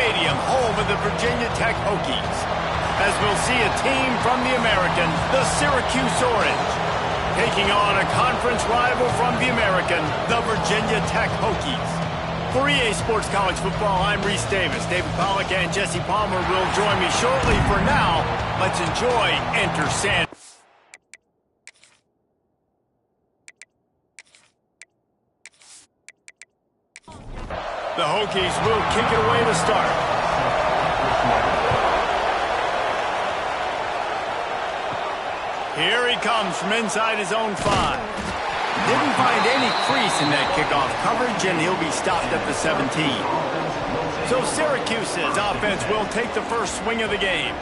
Stadium, home of the Virginia Tech Hokies, as we'll see a team from the American, the Syracuse Orange, taking on a conference rival from the American, the Virginia Tech Hokies. For EA Sports College Football, I'm Reese Davis. David Pollack and Jesse Palmer will join me shortly. For now, let's enjoy Enter Sanders. The Hokies will kick it away to start. Here he comes from inside his own 5. Didn't find any crease in that kickoff coverage, and he'll be stopped at the 17. So Syracuse's offense will take the first swing of the game.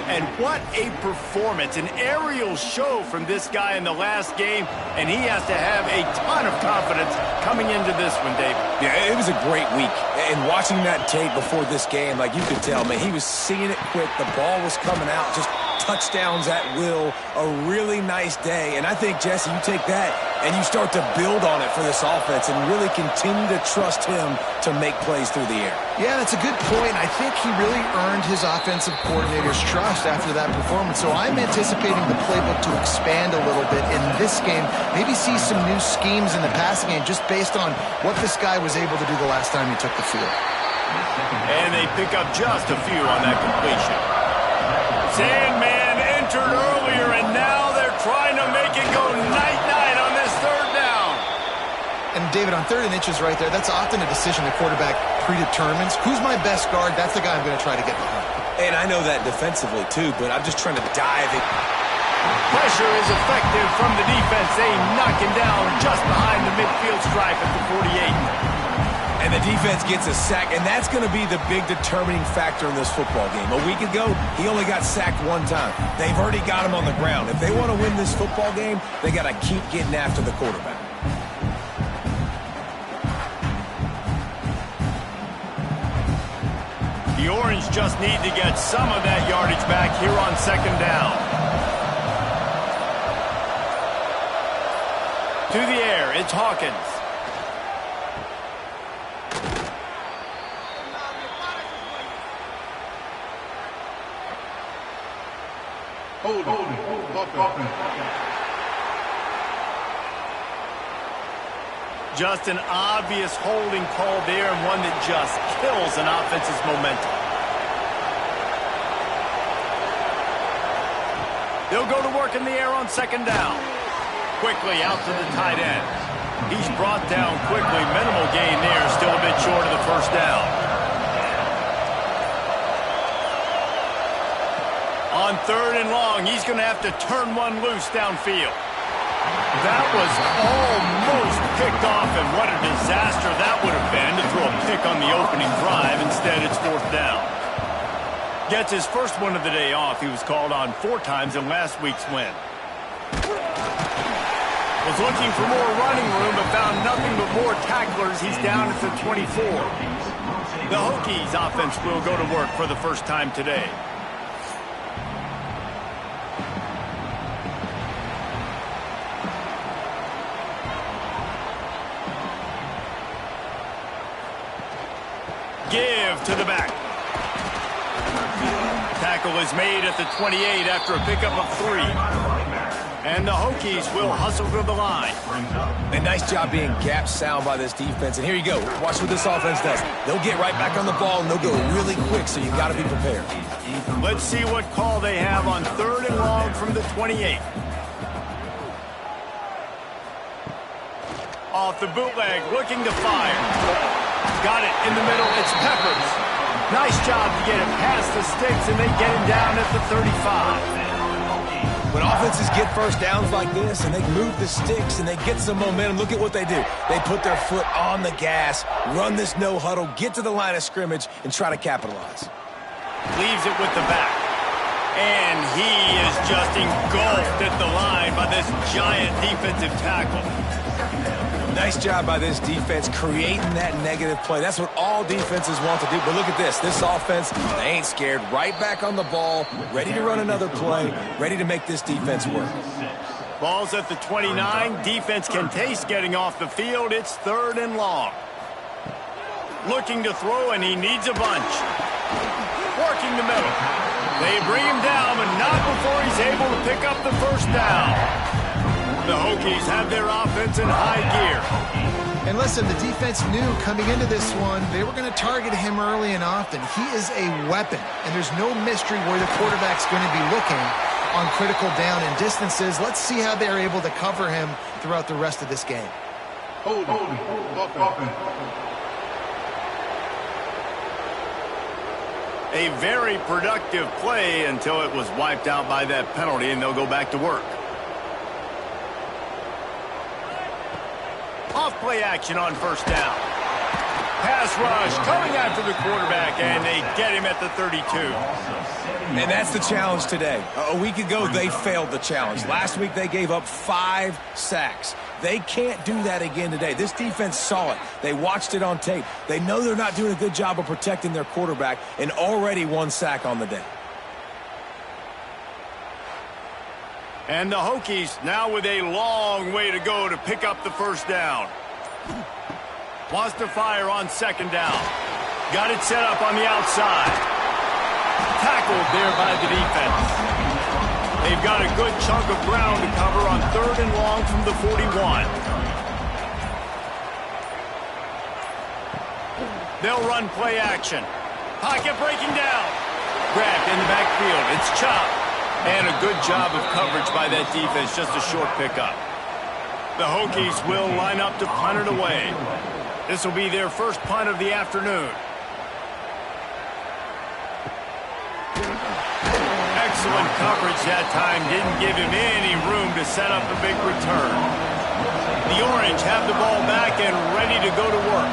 And what a performance, an aerial show from this guy in the last game, and he has to have a ton of confidence coming into this one, David. Yeah, it was a great week. And watching that tape before this game, like you could tell, man, he was seeing it quick. The ball was coming out, just touchdowns at will. A really nice day. And I think, Jesse, you take that and you start to build on it for this offense and really continue to trust him to make plays through the air. Yeah, that's a good point. I think he really earned his offensive coordinator's trust after that performance. So I'm anticipating the playbook to expand a little bit in this game. Maybe see some new schemes in the passing game just based on what this guy was able to do the last time he took the field. And they pick up just a few on that completion. Sandman entered earlier, and now they're trying to make it go night-night on this third down. And, David, on 3rd and inches right there, that's often a decision the quarterback predetermines. Who's my best guard? That's the guy I'm going to try to get behind. And I know that defensively, too, but I'm just trying to dive it. Pressure is effective from the defense. They knock him down just behind the midfield stripe at the 48. And the defense gets a sack, and that's going to be the big determining factor in this football game. A week ago, he only got sacked 1 time. They've already got him on the ground. If they want to win this football game, they got to keep getting after the quarterback. The Orange just need to get some of that yardage back here on 2nd down. To the air, it's Hawkins. Just an obvious holding call there, and one that just kills an offense's momentum. They'll go to work in the air on 2nd down. Quickly out to the tight end. He's brought down quickly. Minimal gain there, still a bit short of the 1st down. On 3rd and long, he's going to have to turn one loose downfield. That was almost picked off, and what a disaster that would have been to throw a pick on the opening drive. Instead, it's 4th down. Gets his first one of the day off. He was called on 4 times in last week's win. Was looking for more running room, but found nothing but more tacklers. He's down at the 24. The Hokies offense will go to work for the first time today. Give to the back. Tackle is made at the 28 after a pickup of 3. And the Hokies will hustle to the line. A nice job being gap sound by this defense. And here you go. Watch what this offense does. They'll get right back on the ball, and they'll go really quick, so you got to be prepared. Let's see what call they have on 3rd and long from the 28. Off the bootleg, looking to fire. Got it in the middle. It's Peppers. Nice job to get him past the sticks, and they get him down at the 35. When offenses get first downs like this and they move the sticks and they get some momentum, look at what they do. They put their foot on the gas, run this no huddle, get to the line of scrimmage, and try to capitalize. Leaves it with the back. And he is just engulfed at the line by this giant defensive tackle. Nice job by this defense creating that negative play. That's what all defenses want to do. But look at this. This offense, they ain't scared. Right back on the ball, ready to run another play, ready to make this defense work. Ball's at the 29. Defense can taste getting off the field. It's 3rd and long. Looking to throw, and he needs a bunch. Working the middle. They bring him down, but not before he's able to pick up the first down. The Hokies have their offense in high gear. And listen, the defense knew coming into this one, they were going to target him early and often. He is a weapon, and there's no mystery where the quarterback's going to be looking on critical down and distances. Let's see how they're able to cover him throughout the rest of this game. A very productive play until it was wiped out by that penalty, and they'll go back to work. Off-play action on first down. Pass rush coming after the quarterback, and they get him at the 32. And that's the challenge today. A week ago, they failed the challenge. Last week, they gave up 5 sacks. They can't do that again today. This defense saw it. They watched it on tape. They know they're not doing a good job of protecting their quarterback, and already 1 sack on the day. And the Hokies now with a long way to go to pick up the first down. Wants to fire on second down. Got it set up on the outside. Tackled there by the defense. They've got a good chunk of ground to cover on third and long from the 41. They'll run play action. Pocket breaking down. Grabbed in the backfield. It's chopped. And a good job of coverage by that defense. Just a short pickup. The Hokies will line up to punt it away. This will be their first punt of the afternoon. Excellent coverage that time. Didn't give him any room to set up a big return. The Orange have the ball back and ready to go to work.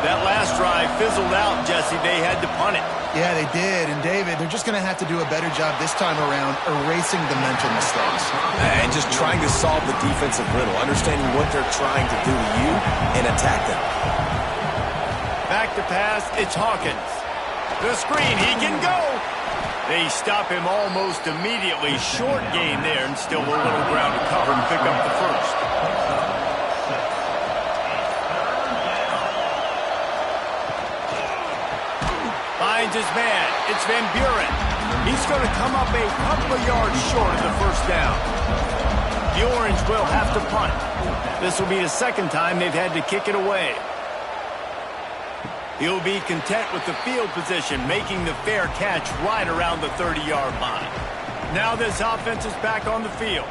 That last drive fizzled out, Jesse. They had to punt it. Yeah, they did. And, David, they're just going to have to do a better job this time around erasing the mental mistakes. And just trying to solve the defensive riddle, understanding what they're trying to do to you and attack them. Back to pass, it's Hawkins. The screen, he can go. They stop him almost immediately. Short gain there, and still a little ground to cover and pick up the first. Finds his man. It's Van Buren. He's going to come up a couple of yards short of the first down. The Orange will have to punt. This will be the second time they've had to kick it away. He'll be content with the field position, making the fair catch right around the 30-yard line. Now this offense is back on the field.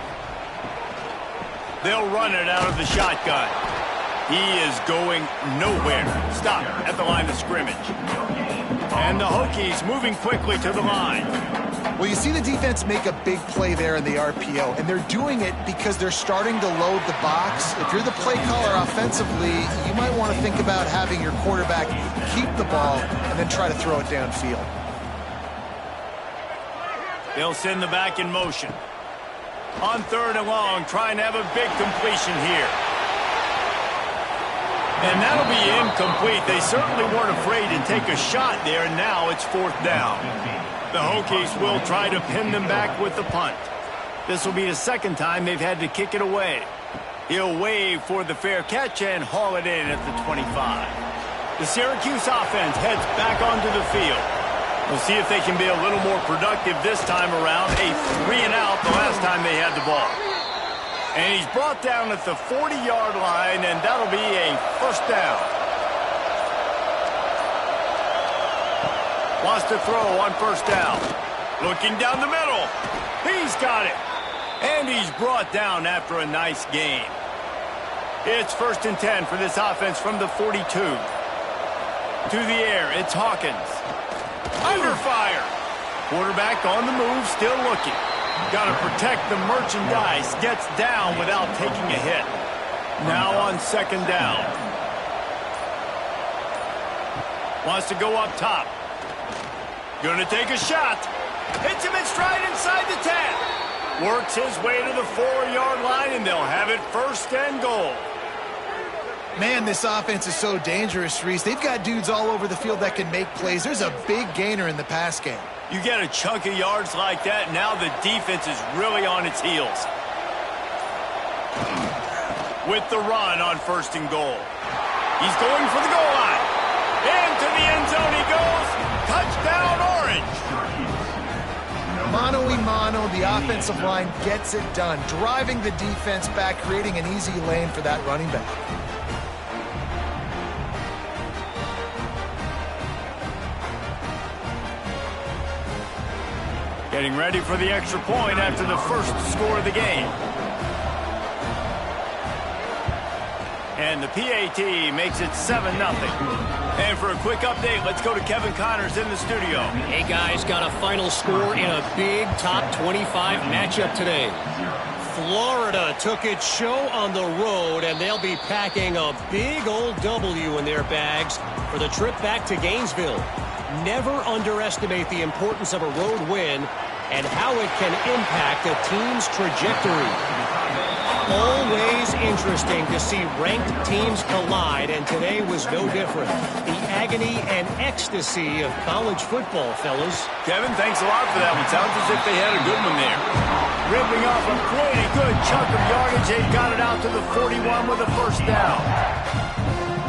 They'll run it out of the shotgun. He is going nowhere. Stop at the line of scrimmage. And the Hokies moving quickly to the line. Well, you see the defense make a big play there in the RPO, and they're doing it because they're starting to load the box. If you're the play caller offensively, you might want to think about having your quarterback keep the ball and then try to throw it downfield. They'll send the back in motion. On third and long, trying to have a big completion here. And that'll be incomplete. They certainly weren't afraid to take a shot there, and now it's fourth down. The Hokies will try to pin them back with the punt. This will be the second time they've had to kick it away. He'll wave for the fair catch and haul it in at the 25. The Syracuse offense heads back onto the field. We'll see if they can be a little more productive this time around. A 3-and-out the last time they had the ball. And he's brought down at the 40-yard line, and that'll be a first down. Wants to throw on first down. Looking down the middle. He's got it. And he's brought down after a nice gain. It's 1st and 10 for this offense from the 42. To the air, it's Hawkins. Under fire. Quarterback on the move, still looking. Got to protect the merchandise. Gets down without taking a hit. Now on second down. Wants to go up top. Going to take a shot. Hits him in stride inside the 10. Works his way to the 4-yard line, and they'll have it 1st and goal. Man, this offense is so dangerous, Reese. They've got dudes all over the field that can make plays. There's a big gainer in the pass game. You get a chunk of yards like that, now the defense is really on its heels. With the run on 1st and goal. He's going for the goal line. Into the end zone he goes. Touchdown, Orange. Mano-a-mano, the offensive line gets it done, driving the defense back, creating an easy lane for that running back. Getting ready for the extra point after the first score of the game. And the PAT makes it 7-0. And for a quick update, let's go to Kevin Connors in the studio. Hey, guys, got a final score in a big top 25 matchup today. Florida took its show on the road, and they'll be packing a big old W in their bags for the trip back to Gainesville. Never underestimate the importance of a road win and how it can impact a team's trajectory. Always interesting to see ranked teams collide, and today was no different. The agony and ecstasy of college football, fellas. Kevin, thanks a lot for that one. Sounds as if they had a good one there. Ripping off a pretty good chunk of yardage. They got it out to the 41 with a first down.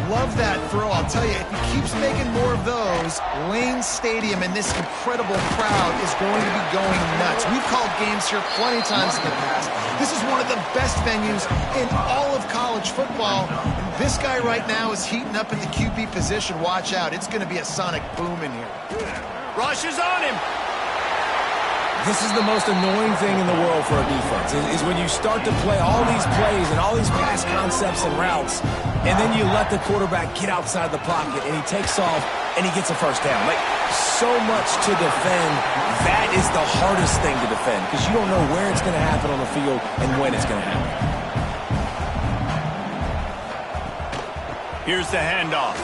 Love that throw. I'll tell you, if he keeps making more of those, Lane Stadium and this incredible crowd is going to be going nuts. We've called games here plenty of times in the past. This is one of the best venues in all of college football. And this guy right now is heating up in the QB position. Watch out. It's going to be a sonic boom in here. Rush is on him. This is the most annoying thing in the world for a defense, is when you start to play all these plays and all these pass concepts and routes, and then you let the quarterback get outside the pocket, and he takes off, and he gets a first down. Like, so much to defend. That is the hardest thing to defend, because you don't know where it's going to happen on the field and when it's going to happen. Here's the handoff.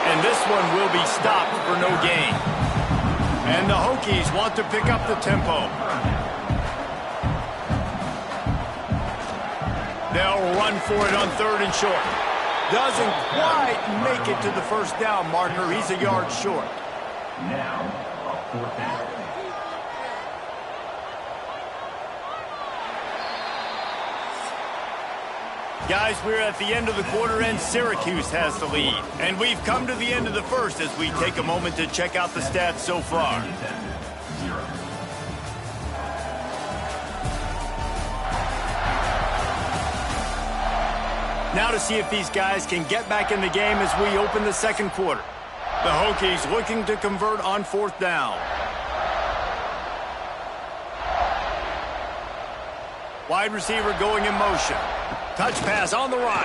And this one will be stopped for no gain. And the Hokies want to pick up the tempo. They'll run for it on 3rd and short. Doesn't quite make it to the first down marker. He's a yard short. Now, a 4th down. Guys, we're at the end of the quarter, and Syracuse has the lead. And we've come to the end of the first as we take a moment to check out the stats so far. Now to see if these guys can get back in the game as we open the second quarter. The Hokies looking to convert on 4th down. Wide receiver going in motion. Touch pass on the run.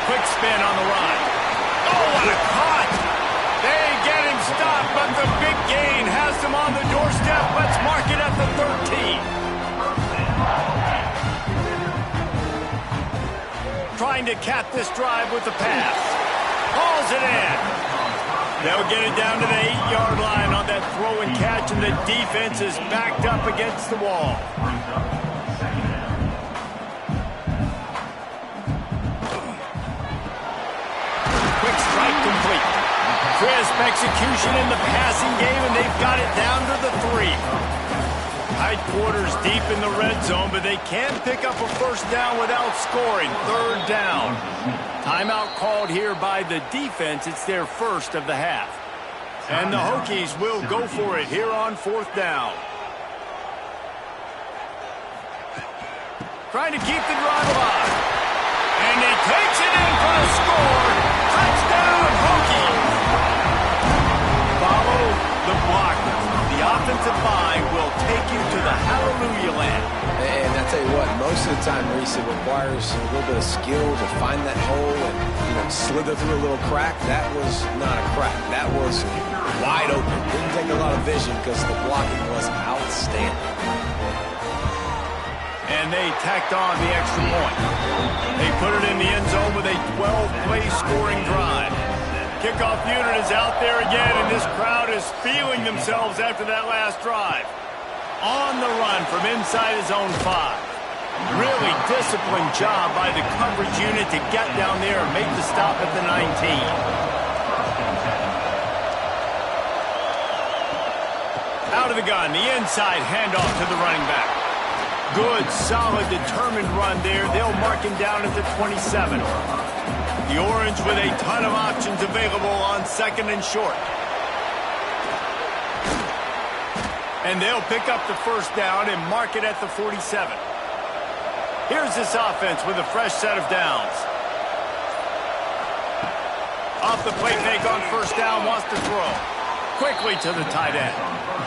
Quick spin on the run. Oh, what a cut! They get him stopped, but the big gain has him on the doorstep. Let's mark it at the 13. Trying to cap this drive with the pass. Hauls it in. They'll get it down to the 8-yard line on that throw and catch, and the defense is backed up against the wall. Complete. Crisp execution in the passing game, and they've got it down to the 3. Tight quarters deep in the red zone, but they can't pick up a first down without scoring. 3rd down. Timeout called here by the defense. It's their first of the half. And the Hokies will go for it here on 4th down. Trying to keep the drive alive. And he takes it in for the score. Touchdown, Hokies! Follow the blocker. The offensive line will take you to the hallelujah land. And I tell you what, most of the time, Reese, it requires a little bit of skill to find that hole and, slither through a little crack. That was not a crack. That was wide open. Didn't take a lot of vision because the blocking was outstanding. And they tacked on the extra point. They put it in the end zone with a 12-play scoring drive. Kickoff unit is out there again, and this crowd is feeling themselves after that last drive. On the run from inside his own 5. Really disciplined job by the coverage unit to get down there and make the stop at the 19. Out of the gun, the inside handoff to the running back. Good, solid, determined run there. They'll mark him down at the 27. The Orange with a ton of options available on second and short. And they'll pick up the first down and mark it at the 47. Here's this offense with a fresh set of downs. Off the play fake on first down, wants to throw. Quickly to the tight end.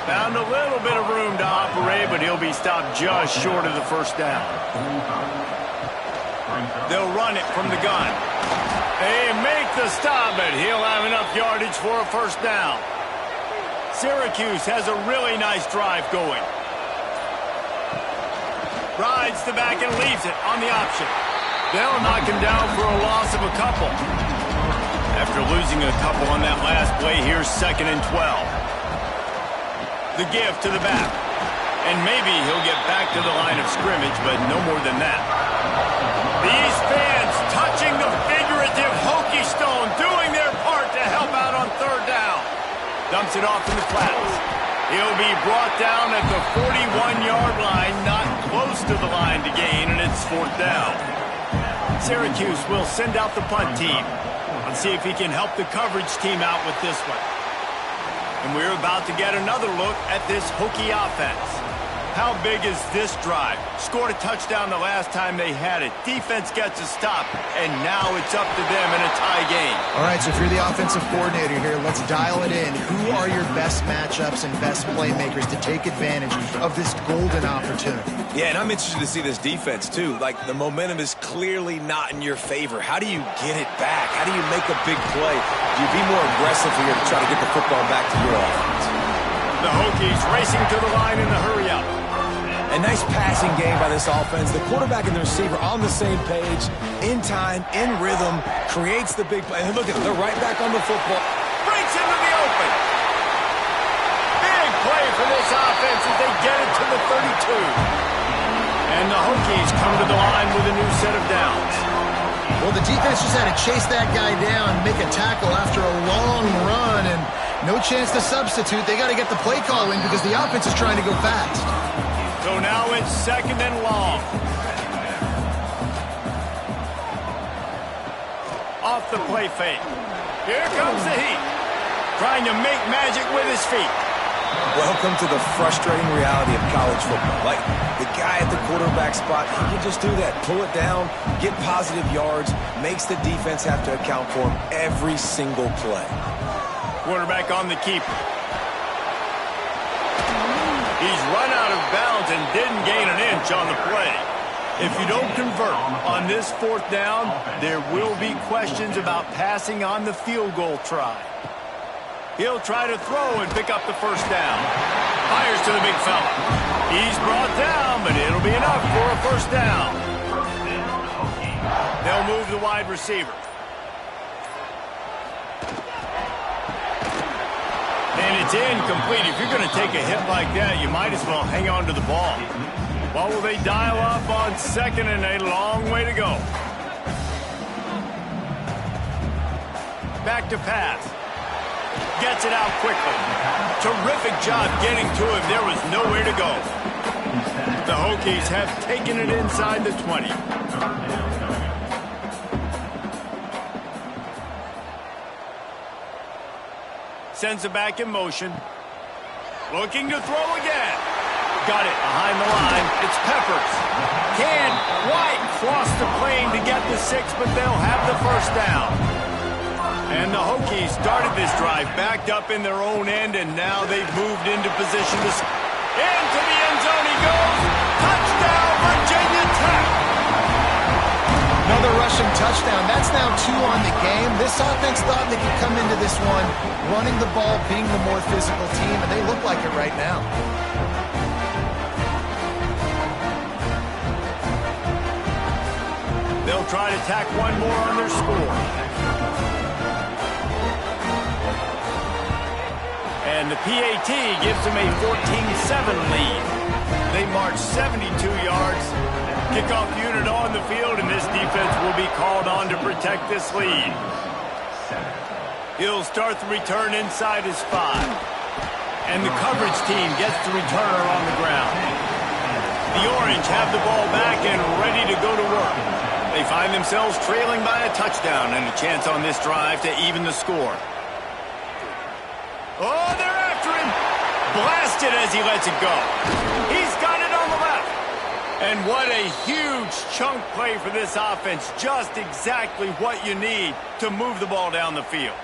Found a little bit of room to operate, but he'll be stopped just short of the first down. They'll run it from the gun. They make the stop, but he'll have enough yardage for a first down. Syracuse has a really nice drive going. Rides the back and leaves it on the option. They'll knock him down for a loss of a couple. After losing a couple on that last play, here's second and 12. The give to the back. And maybe he'll get back to the line of scrimmage, but no more than that. These fans touching the figurative hokey stone, doing their part to help out on third down. Dumps it off in the flats. He'll be brought down at the 41-yard line, not close to the line to gain, and it's fourth down. Syracuse will send out the punt team. Let's see if he can help the coverage team out with this one. And we're about to get another look at this hokey offense. How big is this drive? Scored a touchdown the last time they had it. Defense gets a stop, and now it's up to them in a tie game. All right, so if you're the offensive coordinator here, let's dial it in. Who are your best matchups and best playmakers to take advantage of this golden opportunity? Yeah, and I'm interested to see this defense, too. Like, the momentum is clearly not in your favor. How do you get it back? How do you make a big play? Do you be more aggressive here to try to get the football back to your offense? The Hokies racing to the line in the hurry-up. A nice passing game by this offense. The quarterback and the receiver on the same page, in time, in rhythm, creates the big play. And look at them, they're right back on the football. Breaks into the open. Big play for this offense as they get it to the 32. And the Hokies come to the line with a new set of downs. Well, the defense just had to chase that guy down, make a tackle after a long run, and no chance to substitute. They got to get the play call in because the offense is trying to go fast. So now it's second and long. Off the play fake. Here comes the heat. Trying to make magic with his feet. Welcome to the frustrating reality of college football. Like, the guy at the quarterback spot, he can just do that. Pull it down, get positive yards, makes the defense have to account for him every single play. Quarterback on the keeper. He's run out of bounds and didn't gain an inch on the play. If you don't convert on this fourth down, there will be questions about passing on the field goal try. He'll try to throw and pick up the first down. Fires to the big fella. He's brought down, but it'll be enough for a first down. They'll move the wide receiver. And it's incomplete. If you're going to take a hit like that, you might as well hang on to the ball. What will they dial up on second and a long way to go? Back to pass. Gets it out quickly. Terrific job getting to him. There was nowhere to go. The Hokies have taken it inside the 20. Sends it back in motion. Looking to throw again. Got it behind the line. It's Peppers. Can White cross the plane to get the 6, but they'll have the first down. And the Hokies started this drive backed up in their own end, and now they've moved into position to... Into the end zone he goes. Touchdown, Virginia Tech. Another rushing touchdown. That's now 2 on the game. This offense thought they could come into this one running the ball, being the more physical team, and they look like it right now. They'll try to tack one more on their score. And the PAT gives them a 14-7 lead. They march 72 yards. Kickoff unit on the field, and this defense will be called on to protect this lead. He'll start the return inside his 5. And the coverage team gets the returner on the ground. The Orange have the ball back and ready to go to work. They find themselves trailing by a touchdown and a chance on this drive to even the score. Oh, they're after him. Blasted as he lets it go. He's got it on the left. And what a huge chunk play for this offense. Just exactly what you need to move the ball down the field.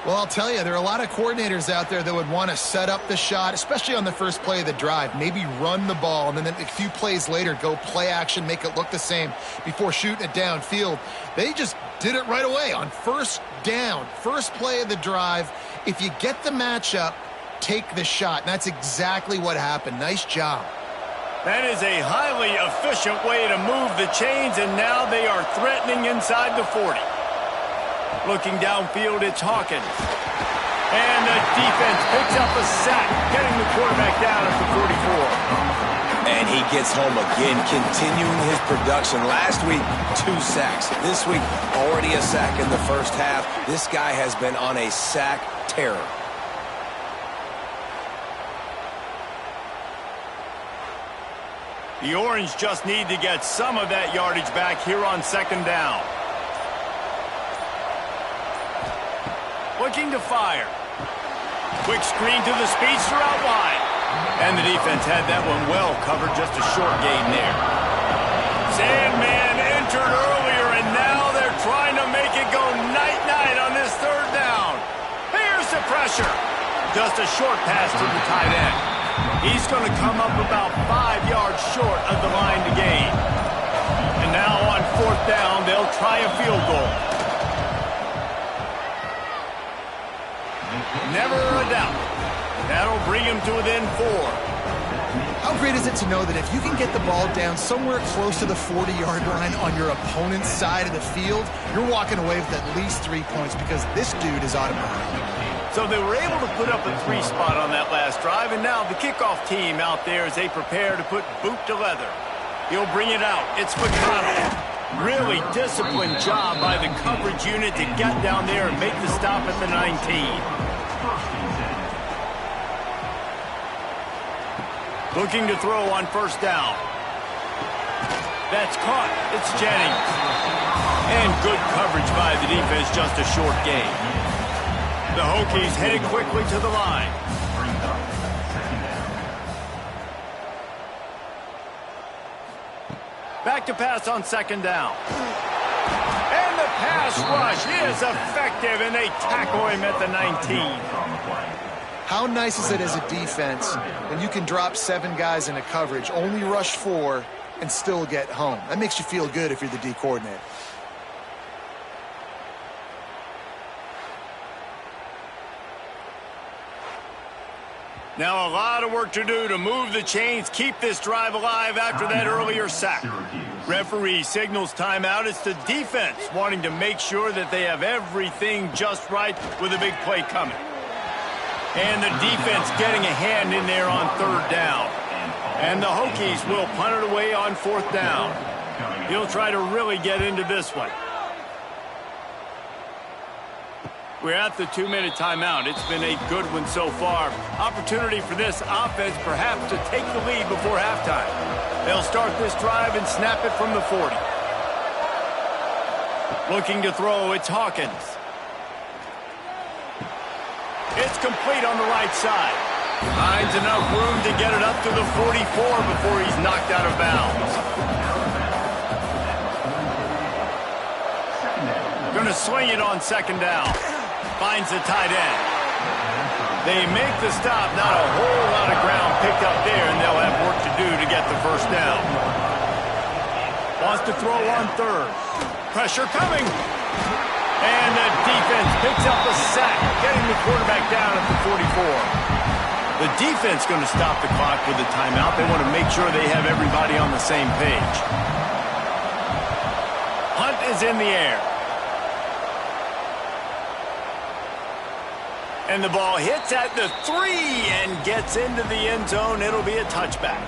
Well, I'll tell you, there are a lot of coordinators out there that would want to set up the shot, especially on the first play of the drive. Maybe run the ball, and then a few plays later, go play action, make it look the same before shooting it downfield. They just did it right away on first down, first play of the drive. If you get the matchup, take the shot. And that's exactly what happened. Nice job. That is a highly efficient way to move the chains, and now they are threatening inside the 40. Looking downfield, it's Hawkins. And the defense picks up a sack, getting the quarterback down at the 44. And he gets home again, continuing his production. Last week, 2 sacks. This week, already a sack in the first half. This guy has been on a sack terror. The Orange just need to get some of that yardage back here on second down. Looking to fire. Quick screen to the speedster out wide. And the defense had that one well covered, just a short gain there. Sandman entered earlier, and now they're trying to make it go night-night on this third down. Here's the pressure. Just a short pass to the tight end. He's going to come up about 5 yards short of the line to gain. And now on fourth down, they'll try a field goal. Never a doubt. That'll bring him to within 4. How great is it to know that if you can get the ball down somewhere close to the 40-yard line on your opponent's side of the field, you're walking away with at least 3 points because this dude is automatic. So they were able to put up a 3 spot on that last drive, and now the kickoff team out there as they prepare to put boot to leather. He'll bring it out. It's McConnell. Really disciplined job by the coverage unit to get down there and make the stop at the 19. Looking to throw on first down. That's caught. It's Jennings. And good coverage by the defense, just a short gain. The Hokies headed quickly to the line. Back to pass on second down. And the pass rush is effective, and they tackle him at the 19. How nice is it as a defense when you can drop 7 guys into coverage, only rush 4, and still get home? That makes you feel good if you're the D coordinator. Now a lot of work to do to move the chains, keep this drive alive after that earlier sack. Referee signals timeout. It's the defense wanting to make sure that they have everything just right with a big play coming. And the defense getting a hand in there on third down. And the Hokies will punt it away on fourth down. He'll try to really get into this one. We're at the 2-minute timeout. It's been a good one so far. Opportunity for this offense perhaps to take the lead before halftime. They'll start this drive and snap it from the 40. Looking to throw, it's Hawkins. It's complete on the right side. Finds enough room to get it up to the 44 before he's knocked out of bounds. Going to swing it on second down. Finds the tight end. They make the stop. Not a whole lot of ground picked up there, and they'll have work to do to get the first down. Wants to throw on third. Pressure coming. And the defense picks up a sack, getting the quarterback down at the 44. The defense going to stop the clock with a timeout. They want to make sure they have everybody on the same page. Hunt is in the air. And the ball hits at the 3 and gets into the end zone. It'll be a touchback.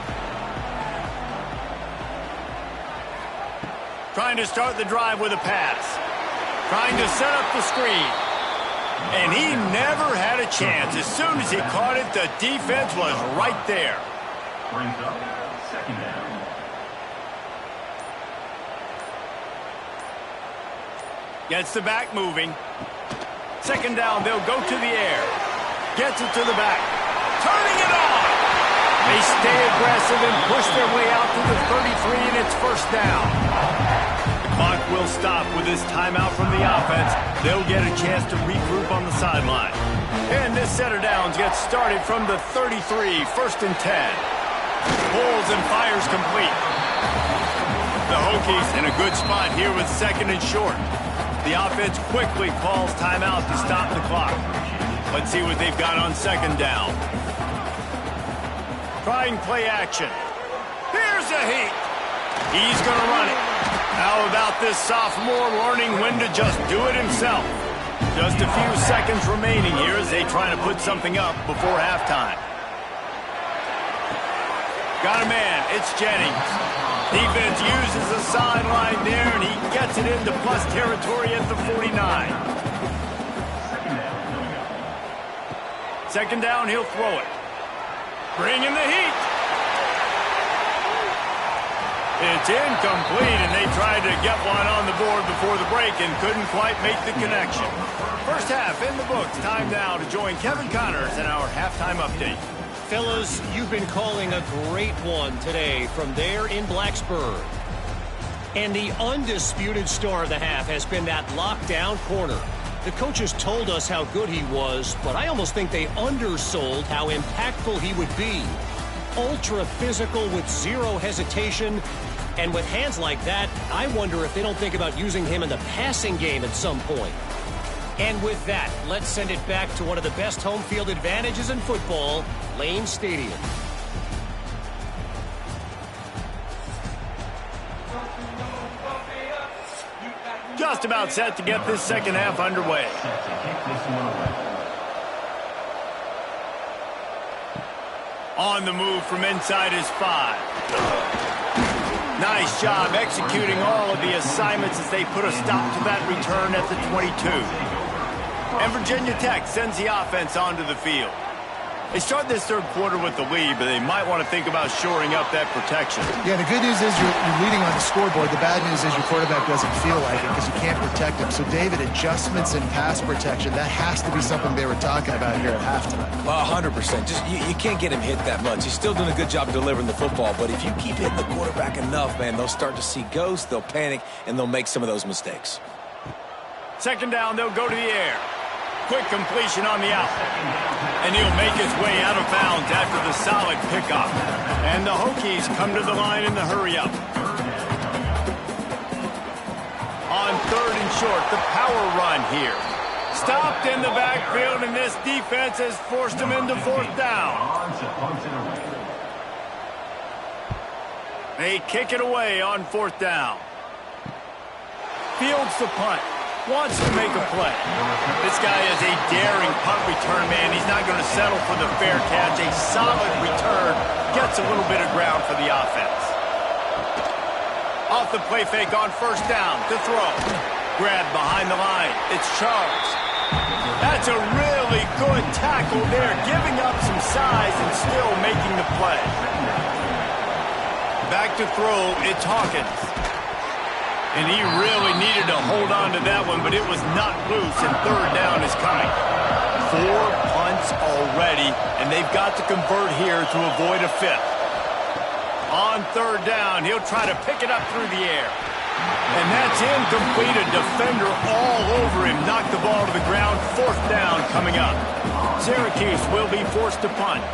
Trying to start the drive with a pass. Trying to set up the screen. And he never had a chance. As soon as he caught it, the defense was right there. Brings up second down. Gets the back moving. Second down, they'll go to the air. Gets it to the back. Turning it on. They stay aggressive and push their way out to the 33, and it's first down. The clock will stop with this timeout from the offense. They'll get a chance to regroup on the sideline. And this set of downs gets started from the 33, first and 10. Pulls and fires complete. The Hokies in a good spot here with second and short. The offense quickly calls timeout to stop the clock. Let's see what they've got on second down. Trying play action. Here's a heat. He's going to run it. How about this sophomore learning when to just do it himself? Just a few seconds remaining here as they try to put something up before halftime. Got a man. It's Jennings. Defense uses the sideline there, and he gets it into plus territory at the 49. Second down, he'll throw it. Bring in the heat. It's incomplete, and they tried to get one on the board before the break and couldn't quite make the connection. First half in the books. Time now to join Kevin Connors in our halftime update. Fellas, you've been calling a great one today from there in Blacksburg. And the undisputed star of the half has been that lockdown corner. The coaches told us how good he was, but I almost think they undersold how impactful he would be. Ultra physical with zero hesitation. And with hands like that, I wonder if they don't think about using him in the passing game at some point. And with that, let's send it back to one of the best home field advantages in football, Lane Stadium. Just about set to get this second half underway. On the move from inside his 5. Nice job executing all of the assignments as they put a stop to that return at the 22. And Virginia Tech sends the offense onto the field. They start this third quarter with the lead, but they might want to think about shoring up that protection. Yeah, the good news is you're leading on the scoreboard. The bad news is your quarterback doesn't feel like it because you can't protect him. So, David, adjustments in pass protection, that has to be something they were talking about here at halftime. 100%. Just you can't get him hit that much. He's still doing a good job delivering the football, but if you keep hitting the quarterback enough, man, they'll start to see ghosts, they'll panic, and they'll make some of those mistakes. Second down, they'll go to the air. Quick completion on the out. And he'll make his way out of bounds after the solid pickoff. And the Hokies come to the line in the hurry-up. On third and short, the power run here. Stopped in the backfield, and this defense has forced him into fourth down. They kick it away on fourth down. Fields the punt. Wants to make a play. This guy is a daring punt return man. He's not going to settle for the fair catch. A solid return gets a little bit of ground for the offense. Off the play fake on first down to throw. Grab behind the line. It's Charles. That's a really good tackle there, giving up some size and still making the play. Back to throw, it's Hawkins. And he really needed to hold on to that one, but it was not loose, and third down is coming. 4 punts already, and they've got to convert here to avoid a fifth. On third down, he'll try to pick it up through the air. And that's incomplete. A defender all over him. Knocked the ball to the ground. Fourth down coming up. Syracuse will be forced to punt.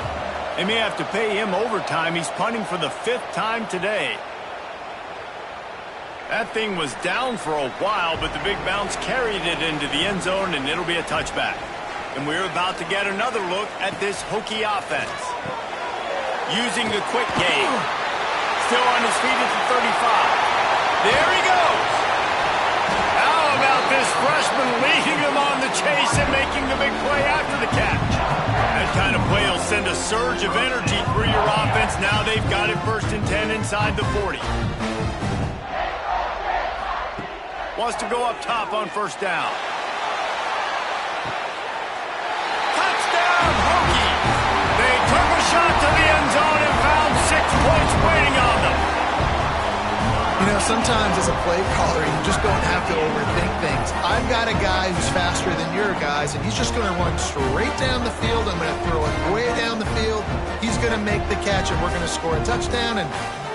They may have to pay him overtime. He's punting for the 5th time today. That thing was down for a while, but the big bounce carried it into the end zone, and it'll be a touchback. And we're about to get another look at this Hokie offense. Using the quick game. Still on his feet at the 35. There he goes. How about this freshman leading him on the chase and making the big play after the catch? That kind of play will send a surge of energy through your offense. Now they've got it first and 10 inside the 40. Wants to go up top on first down. Touchdown, Hokies! They took a shot to the end zone and found 6 points waiting on them. You know, sometimes as a play caller, you just don't have to overthink things. I've got a guy who's faster than your guys, and he's just going to run straight down the field. I'm going to throw it way down the field. He's going to make the catch, and we're going to score a touchdown, and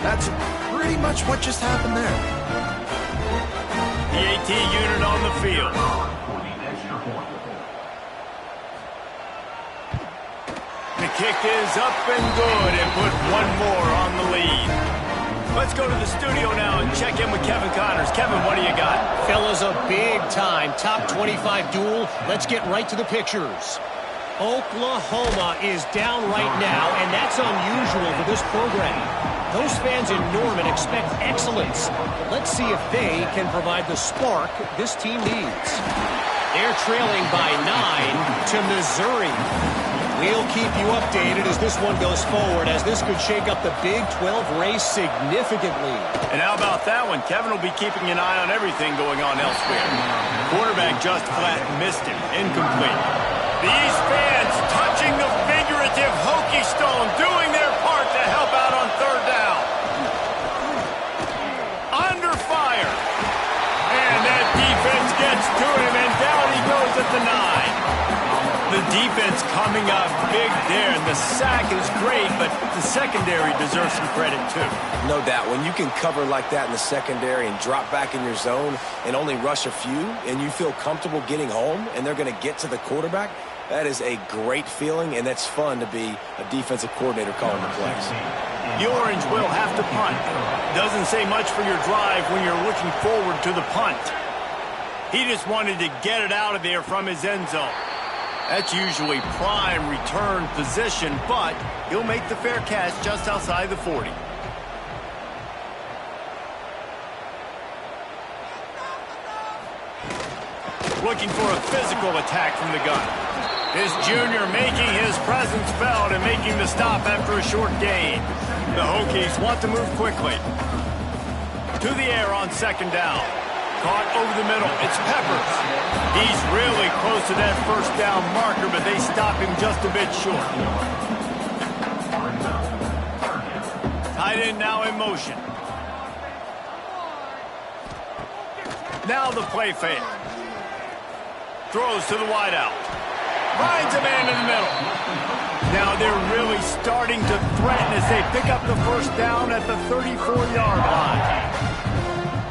that's pretty much what just happened there. The AT unit on the field. The kick is up and good, and put one more on the lead. Let's go to the studio now and check in with Kevin Connors. Kevin, what do you got? Fellas, a big-time top 25 duel. Let's get right to the pictures. Oklahoma is down right now, and that's unusual for this program. Those fans in Norman expect excellence. Let's see if they can provide the spark this team needs. They're trailing by 9 to Missouri. We'll keep you updated as this one goes forward, as this could shake up the Big 12 race significantly. And how about that one? Kevin will be keeping an eye on everything going on elsewhere. Quarterback just flat missed it. Incomplete. These fans touching the figurative hokey stone, doing their part to help out on third down. Under fire. And that defense gets to him, and down he goes at the 9. The defense coming up big there, and the sack is great, but the secondary deserves some credit too. No doubt. When you can cover like that in the secondary and drop back in your zone and only rush a few, and you feel comfortable getting home, and they're going to get to the quarterback, that is a great feeling, and that's fun to be a defensive coordinator calling the plays. The Orange will have to punt. Doesn't say much for your drive when you're looking forward to the punt. He just wanted to get it out of there from his end zone. That's usually prime return position, but he'll make the fair catch just outside the 40. Looking for a physical attack from the gun. His junior making his presence felt and making the stop after a short gain. The Hokies want to move quickly. To the air on second down. Caught over the middle. It's Peppers. He's really close to that first down marker, but they stop him just a bit short. Tight end now in motion. Now the play fake. Throws to the wideout. Finds a man in the middle. Now they're really starting to threaten as they pick up the first down at the 34-yard line.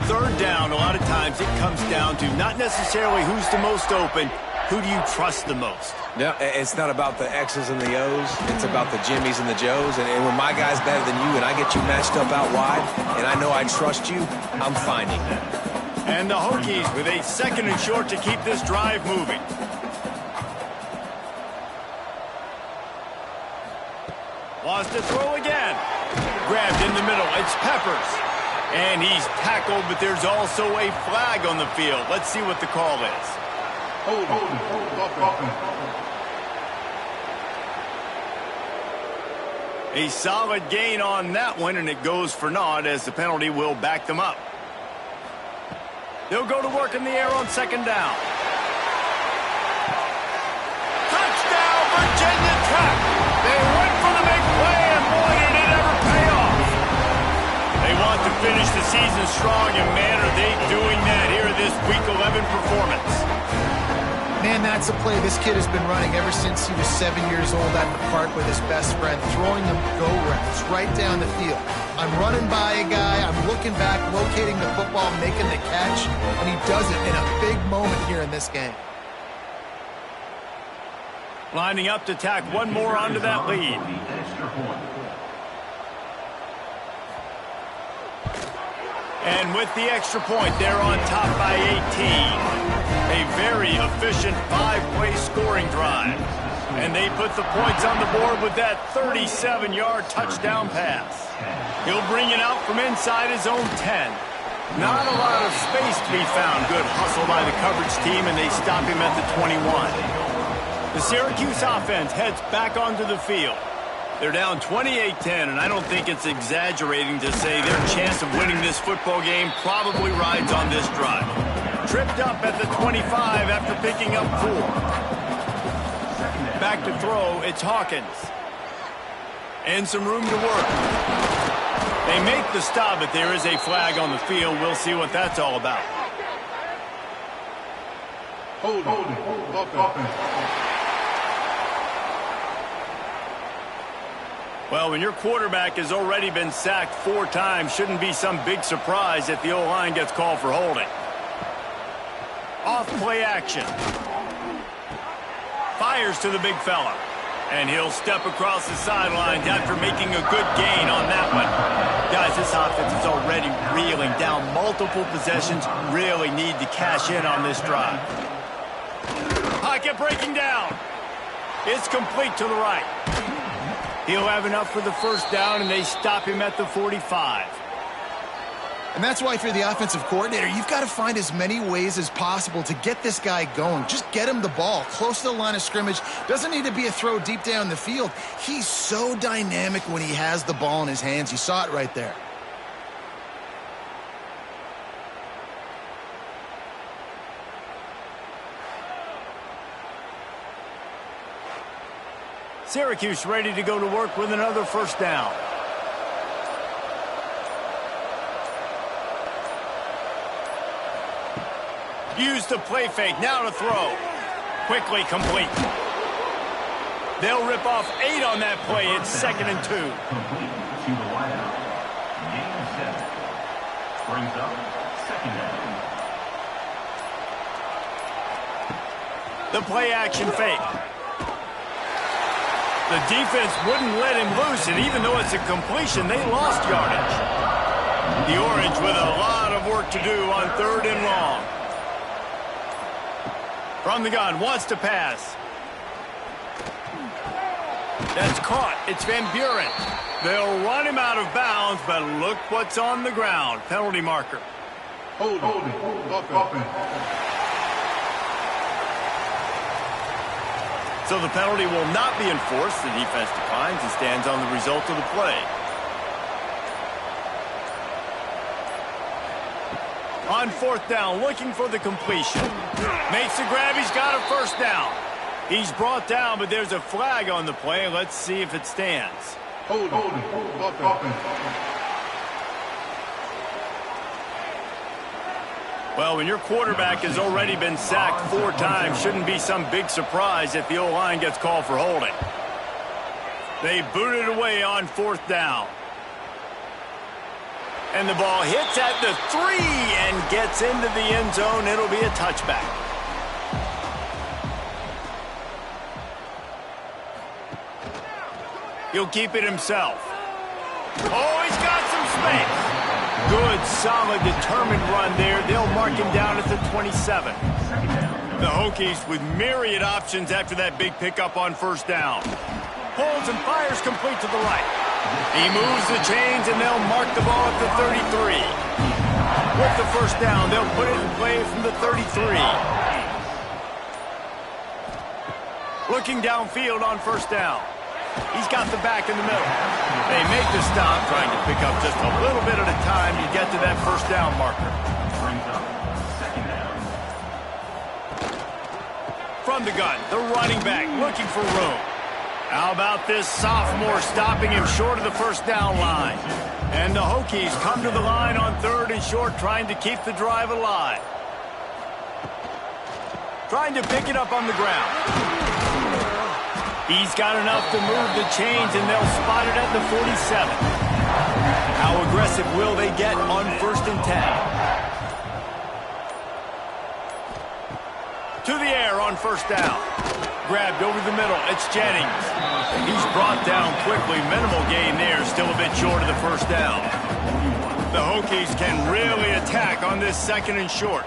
Third down, a lot of times it comes down to not necessarily who's the most open, who do you trust the most? Yeah, it's not about the X's and the O's. It's about the Jimmies and the Joes. And when my guy's better than you and I get you matched up out wide and I know I trust you, I'm finding that. And the Hokies with a second and short to keep this drive moving. Wants to throw again. Grabbed in the middle. It's Peppers. And he's tackled, but there's also a flag on the field. Let's see what the call is. A solid gain on that one, and it goes for naught as the penalty will back them up. They'll go to work in the air on second down. Touchdown, Virginia Tech! They went for the big play, and boy, did it ever pay off. They want to finish the season strong, and man, are they doing that here in this Week 11 performance. Man, that's a play this kid has been running ever since he was 7 years old at the park with his best friend, throwing them go routes right down the field. I'm running by a guy, I'm looking back, locating the football, making the catch, and he does it in a big moment here in this game. Lining up to tack one more onto that lead. And with the extra point, they're on top by 18. A very efficient 5-play scoring drive. And they put the points on the board with that 37-yard touchdown pass. He'll bring it out from inside his own 10. Not a lot of space to be found. Good hustle by the coverage team, and they stop him at the 21. The Syracuse offense heads back onto the field. They're down 28-10, and I don't think it's exaggerating to say their chance of winning this football game probably rides on this drive. Tripped up at the 25 after picking up 4. Back to throw, it's Hawkins. And some room to work. They make the stop, but there is a flag on the field. We'll see what that's all about. Hold it. Well, when your quarterback has already been sacked 4 times, shouldn't be some big surprise if the O-line gets called for holding. Off play action. Fires to the big fella. And he'll step across the sidelines after making a good gain on that one. Guys, this offense is already reeling down multiple possessions. Really need to cash in on this drive. Pocket breaking down. It's complete to the right. He'll have enough for the first down, and they stop him at the 45. And that's why if you're the offensive coordinator, you've got to find as many ways as possible to get this guy going. Just get him the ball close to the line of scrimmage. Doesn't need to be a throw deep down the field. He's so dynamic when he has the ball in his hands. You saw it right there. Syracuse ready to go to work with another first down. Use the play fake, now to throw. Quickly complete. They'll rip off 8 on that play. It's 2nd and 2. Complete to the wideout. Gain of 7. Brings up 2nd down. The play action fake. The defense wouldn't let him loose, and even though it's a completion, they lost yardage. The Orange with a lot of work to do on 3rd and long. From the gun, wants to pass. That's caught. It's Van Buren. They'll run him out of bounds, but look what's on the ground. Penalty marker. Hold it. So the penalty will not be enforced. The defense declines and stands on the result of the play. On 4th down, looking for the completion. Makes the grab. He's got a first down. He's brought down, but there's a flag on the play. Let's see if it stands. Hold it. Well, when your quarterback has already been sacked 4 times, shouldn't be some big surprise if the O-line gets called for holding. They boot it away on 4th down. And the ball hits at the 3 and gets into the end zone. It'll be a touchback. He'll keep it himself. Oh, he's got some space. Good, solid, determined run there. They'll mark him down at the 27. The Hokies with myriad options after that big pickup on 1st down. Pulls and fires complete to the right. He moves the chains, and they'll mark the ball at the 33. With the first down, they'll put it in play from the 33. Looking downfield on 1st down. He's got the back in the middle. They make the stop, trying to pick up just a little bit at a time to get to that first down marker. From the gun, the running back looking for room. How about this sophomore stopping him short of the first down line? And the Hokies come to the line on 3rd and short, trying to keep the drive alive. Trying to pick it up on the ground. He's got enough to move the chains, and they'll spot it at the 47. How aggressive will they get on 1st and 10? To the air on 1st down. Grabbed over the middle. It's Jennings. He's brought down quickly. Minimal gain there. Still a bit short of the first down. The Hokies can really attack on this 2nd and short.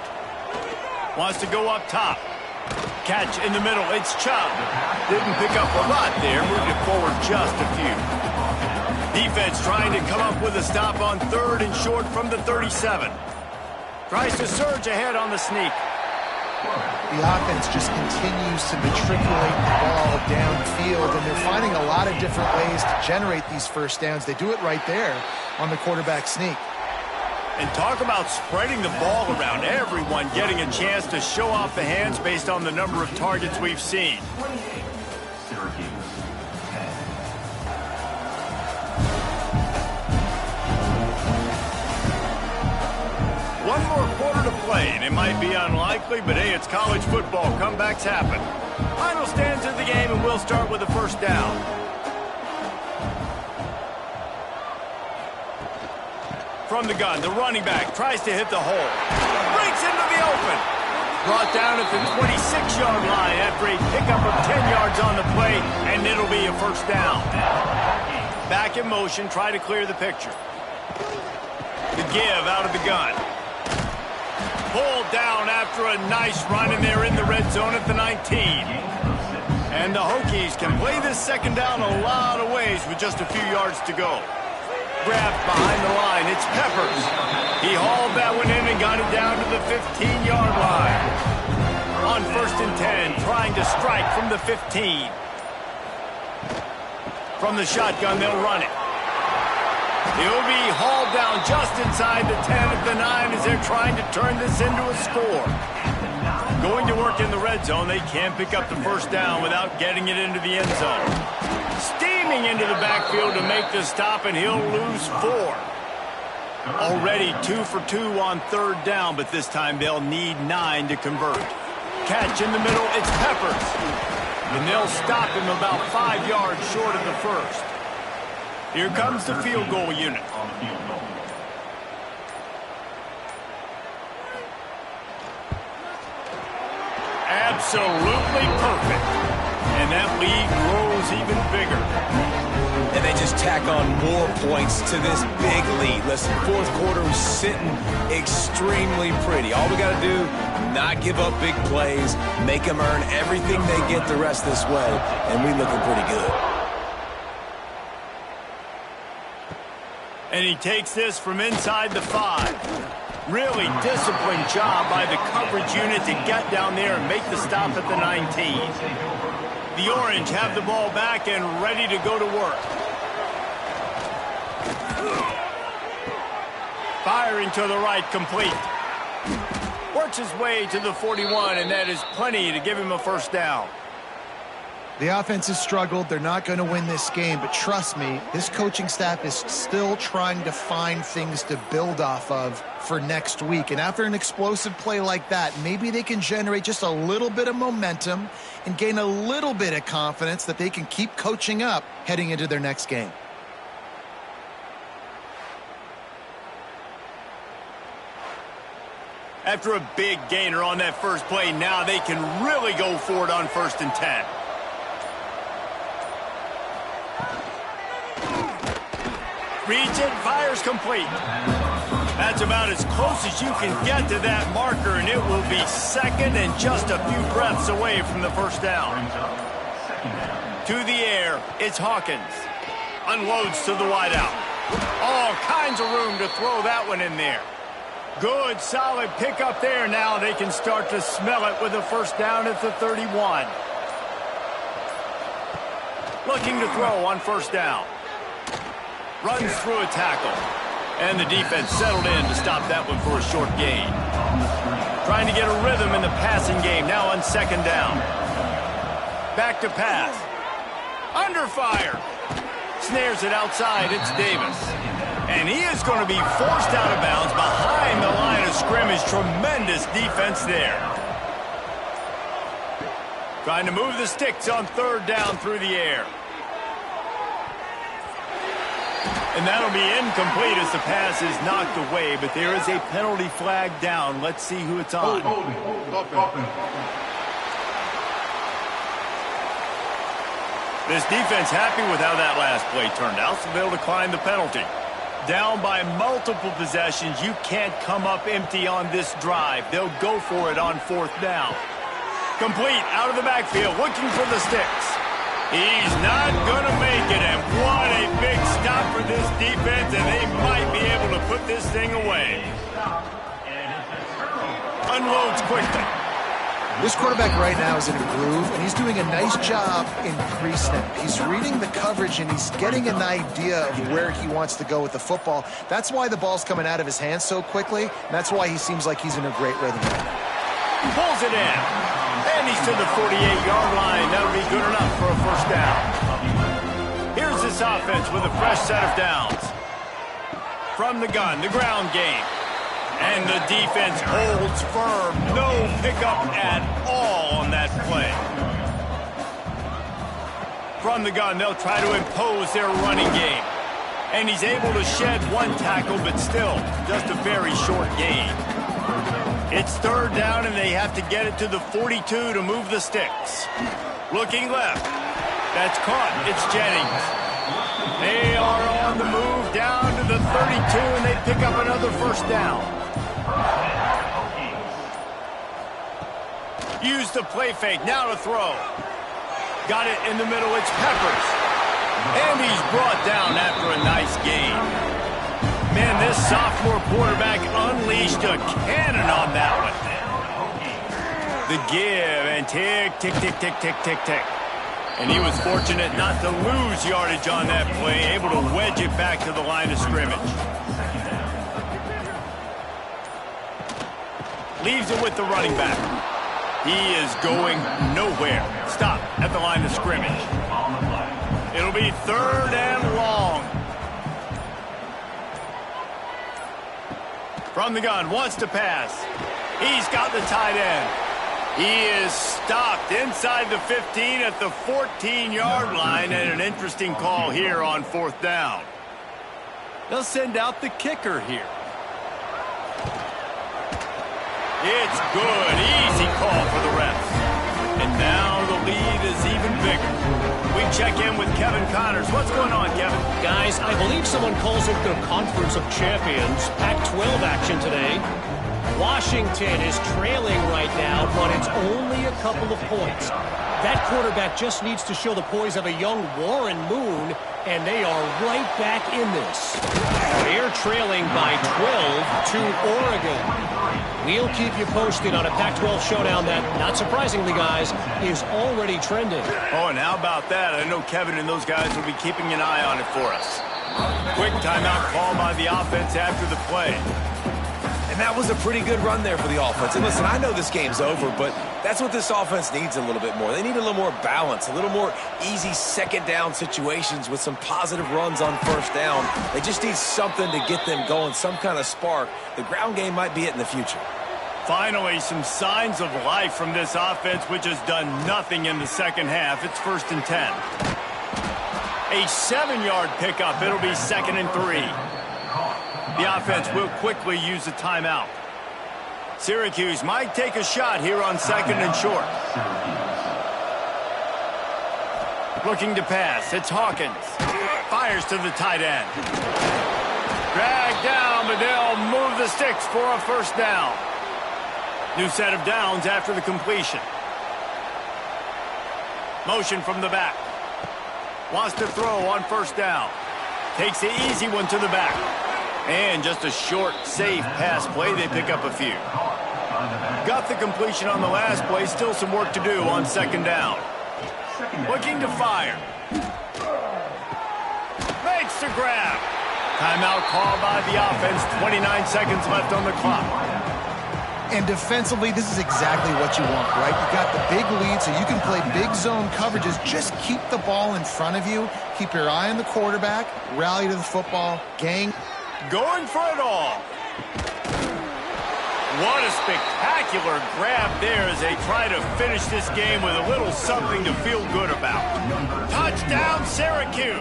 Wants to go up top. Catch in the middle. It's Chubb. Didn't pick up a lot there. Moved it forward just a few. Defense trying to come up with a stop on 3rd and short from the 37. Tries to surge ahead on the sneak. The offense just continues to matriculate the ball downfield, and they're finding a lot of different ways to generate these first downs. They do it right there on the quarterback sneak. And talk about spreading the ball around. Everyone getting a chance to show off the hands based on the number of targets we've seen. Syracuse. One more quarter to play, and it might be unlikely, but hey, it's college football. Comebacks happen. Final stands of the game, and we'll start with the first down. From the gun, the running back tries to hit the hole. Breaks into the open. Brought down at the 26-yard line after a pickup of 10 yards on the play, and it'll be a first down. Back in motion, try to clear the picture. The give out of the gun. Pulled down after a nice run, and they're in the red zone at the 19. And the Hokies can play this second down a lot of ways with just a few yards to go. Grabbed behind the line, it's Peppers. He hauled that one in and got it down to the 15-yard line. On 1st and 10, trying to strike from the 15. From the shotgun, they'll run it. He'll be hauled down just inside the 10 at the 9 as they're trying to turn this into a score. Going to work in the red zone, they can't pick up the first down without getting it into the end zone. Steaming into the backfield to make the stop, and he'll lose 4. Already 2 for 2 on 3rd down, but this time they'll need 9 to convert. Catch in the middle, it's Peppers. And they'll stop him about 5 yards short of the first. Here comes the field goal unit. Absolutely perfect. And that lead grows even bigger. And they just tack on more points to this big lead. Listen, 4th quarter was sitting extremely pretty. All we got to do, not give up big plays, make them earn everything they get the rest this way, and we looking pretty good. And he takes this from inside the 5. Really disciplined job by the coverage unit to get down there and make the stop at the 19. The Orange have the ball back and ready to go to work. Firing to the right, complete. Works his way to the 41, and that is plenty to give him a first down. The offense has struggled. They're not going to win this game, but trust me, this coaching staff is still trying to find things to build off of for next week. And after an explosive play like that, maybe they can generate just a little bit of momentum and gain a little bit of confidence that they can keep coaching up heading into their next game. After a big gainer on that first play, now they can really go for it on 1st and 10. Reads it, fires complete. That's about as close as you can get to that marker, and it will be 2nd and just a few breaths away from the first down. To the air, it's Hawkins. Unloads to the wideout. All kinds of room to throw that one in there. Good, solid pickup there. Now they can start to smell it with a first down at the 31. Looking to throw on 1st down. Runs through a tackle. And the defense settled in to stop that one for a short gain. Trying to get a rhythm in the passing game now on 2nd down. Back to pass. Under fire. Snares it outside. It's Davis. And he is going to be forced out of bounds behind the line of scrimmage. Tremendous defense there. Trying to move the sticks on 3rd down through the air. And that'll be incomplete as the pass is knocked away, but there is a penalty flag down. Let's see who it's on. This defense happy with how that last play turned out, so they'll decline the penalty. Down by multiple possessions, you can't come up empty on this drive. They'll go for it on 4th down. Complete out of the backfield, looking for the sticks. He's not going to make it, and what a big stop for this defense, and they might be able to put this thing away. Unloads quickly. This quarterback right now is in a groove, and he's doing a nice job in pre-snap. He's reading the coverage, and he's getting an idea of where he wants to go with the football. That's why the ball's coming out of his hands so quickly, and that's why he seems like he's in a great rhythm right now. Pulls it in. And he's to the 48-yard line. That'll be good enough for a first down. Here's this offense with a fresh set of downs. From the gun, the ground game. And the defense holds firm. No pickup at all on that play. From the gun, they'll try to impose their running game. And he's able to shed one tackle, but still, just a very short gain. It's third down, and they have to get it to the 42 to move the sticks. Looking left. That's caught. It's Jennings. They are on the move down to the 32, and they pick up another first down. Use the play fake. Now to throw. Got it in the middle. It's Peppers. And he's brought down after a nice gain. Man, this sophomore quarterback unleashed a cannon on that one. The give and tick, tick, tick, tick, tick, tick, tick. And he was fortunate not to lose yardage on that play, able to wedge it back to the line of scrimmage. Leaves it with the running back. He is going nowhere. Stop at the line of scrimmage. It'll be third and long. From the gun, wants to pass. He's got the tight end. He is stopped inside the 15 at the 14-yard line, and an interesting call here on fourth down. They'll send out the kicker here. It's good. Easy call for the refs. And now the lead is even bigger. We check in with Kevin Connors. What's going on, Kevin? Guys, I believe someone calls it the Conference of Champions. Pac-12 action today. Washington is trailing right now, but it's only a couple of points. That quarterback just needs to show the poise of a young Warren Moon, and they are right back in this. They're trailing by 12 to Oregon. We'll keep you posted on a Pac-12 showdown that, not surprisingly, guys, is already trending. Oh, and how about that? I know Kevin and those guys will be keeping an eye on it for us. Quick timeout call by the offense after the play. And that was a pretty good run there for the offense. And listen, I know this game's over, but that's what this offense needs a little bit more. They need a little more balance, a little more easy second down situations with some positive runs on first down. They just need something to get them going, some kind of spark. The ground game might be it in the future. Finally, some signs of life from this offense, which has done nothing in the second half. It's 1st and 10. A 7-yard pickup. It'll be 2nd and 3. The offense will quickly use a timeout. Syracuse might take a shot here on 2nd and short. Looking to pass. It's Hawkins. Fires to the tight end. Dragged down, but they'll move the sticks for a first down. New set of downs after the completion. Motion from the back. Wants to throw on first down. Takes the easy one to the back. And just a short, safe pass play. They pick up a few. Got the completion on the last play. Still some work to do on 2nd down. Looking to fire. Makes the grab. Timeout call by the offense. 29 seconds left on the clock. And defensively, this is exactly what you want, right? You got the big lead, so you can play big zone coverages. Just keep the ball in front of you. Keep your eye on the quarterback. Rally to the football. Gang. Going for it all. What a spectacular grab there as they try to finish this game with a little something to feel good about. Touchdown, Syracuse.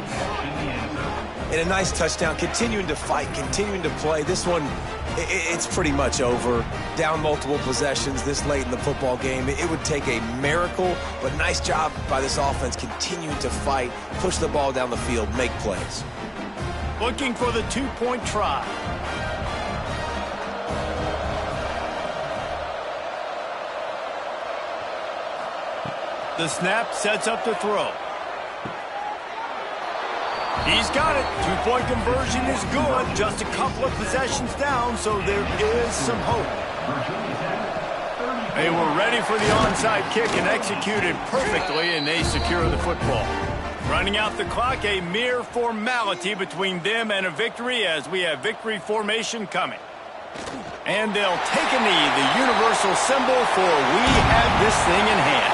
And a nice touchdown, continuing to fight, continuing to play. This one, it's pretty much over. Down multiple possessions this late in the football game. It would take a miracle, but nice job by this offense continuing to fight, push the ball down the field, make plays. Looking for the 2-point try. The snap sets up the throw. He's got it. 2-point conversion is good. Just a couple of possessions down, so there is some hope. They were ready for the onside kick and executed perfectly, and they secure the football. Running out the clock, a mere formality between them and a victory as we have victory formation coming. And they'll take a knee, the universal symbol for we have this thing in hand.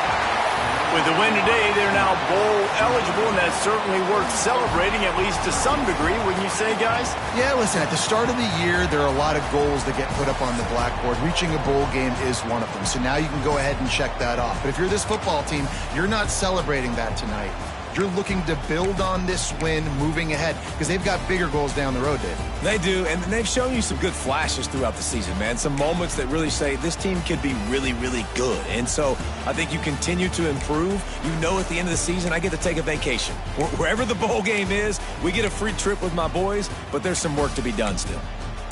With the win today, they're now bowl eligible, and that's certainly worth celebrating, at least to some degree, wouldn't you say, guys? Yeah, listen, at the start of the year, there are a lot of goals that get put up on the blackboard. Reaching a bowl game is one of them. So now you can go ahead and check that off. But if you're this football team, you're not celebrating that tonight. You're looking to build on this win moving ahead because they've got bigger goals down the road, Dave. They do, and they've shown you some good flashes throughout the season, man. Some moments that really say this team could be really, really good. And so I think you continue to improve. You know at the end of the season, I get to take a vacation. Wherever the bowl game is, we get a free trip with my boys, but there's some work to be done still.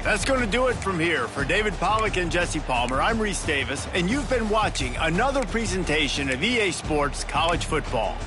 That's going to do it from here. For David Pollack and Jesse Palmer, I'm Reese Davis, and you've been watching another presentation of EA Sports College Football.